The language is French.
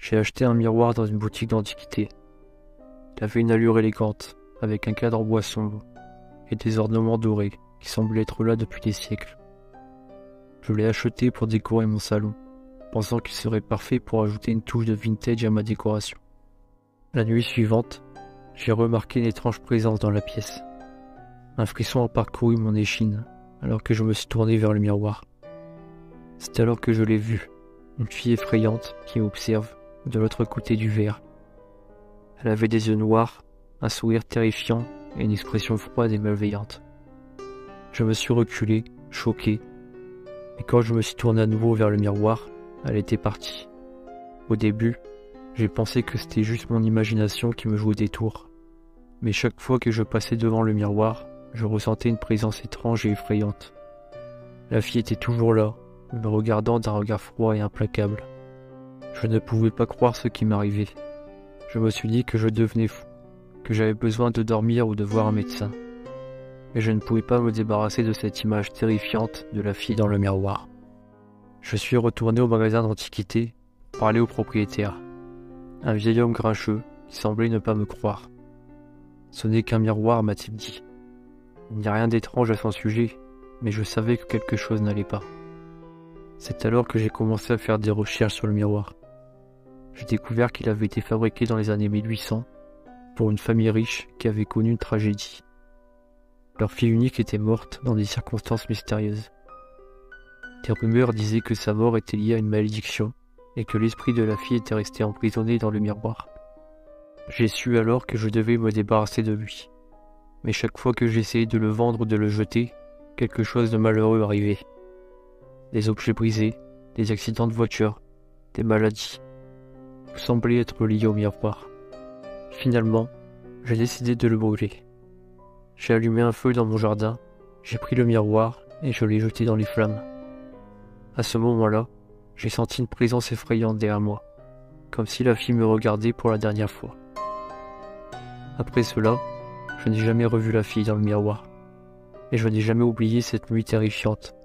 J'ai acheté un miroir dans une boutique d'antiquité. Il avait une allure élégante, avec un cadre en bois sombre et des ornements dorés qui semblaient être là depuis des siècles. Je l'ai acheté pour décorer mon salon, pensant qu'il serait parfait pour ajouter une touche de vintage à ma décoration. La nuit suivante, j'ai remarqué une étrange présence dans la pièce. Un frisson a parcouru mon échine alors que je me suis tourné vers le miroir. C'est alors que je l'ai vue, une fille effrayante qui m'observe de l'autre côté du verre. Elle avait des yeux noirs, un sourire terrifiant et une expression froide et malveillante. Je me suis reculé, choqué, et quand je me suis tourné à nouveau vers le miroir, elle était partie. Au début, j'ai pensé que c'était juste mon imagination qui me jouait des tours. Mais chaque fois que je passais devant le miroir, je ressentais une présence étrange et effrayante. La fille était toujours là, me regardant d'un regard froid et implacable. Je ne pouvais pas croire ce qui m'arrivait. Je me suis dit que je devenais fou, que j'avais besoin de dormir ou de voir un médecin. Mais je ne pouvais pas me débarrasser de cette image terrifiante de la fille dans le miroir. Je suis retourné au magasin d'antiquité, parler au propriétaire. Un vieil homme grincheux qui semblait ne pas me croire. Ce n'est qu'un miroir, m'a-t-il dit. Il n'y a rien d'étrange à son sujet, mais je savais que quelque chose n'allait pas. C'est alors que j'ai commencé à faire des recherches sur le miroir. J'ai découvert qu'il avait été fabriqué dans les années 1800 pour une famille riche qui avait connu une tragédie. Leur fille unique était morte dans des circonstances mystérieuses. Des rumeurs disaient que sa mort était liée à une malédiction et que l'esprit de la fille était resté emprisonné dans le miroir. J'ai su alors que je devais me débarrasser de lui. Mais chaque fois que j'essayais de le vendre ou de le jeter, quelque chose de malheureux arrivait. Des objets brisés, des accidents de voiture, des maladies. Tout semblait être lié au miroir. Finalement, j'ai décidé de le brûler. J'ai allumé un feu dans mon jardin, j'ai pris le miroir et je l'ai jeté dans les flammes. À ce moment-là, j'ai senti une présence effrayante derrière moi, comme si la fille me regardait pour la dernière fois. Après cela, je n'ai jamais revu la fille dans le miroir, et je n'ai jamais oublié cette nuit terrifiante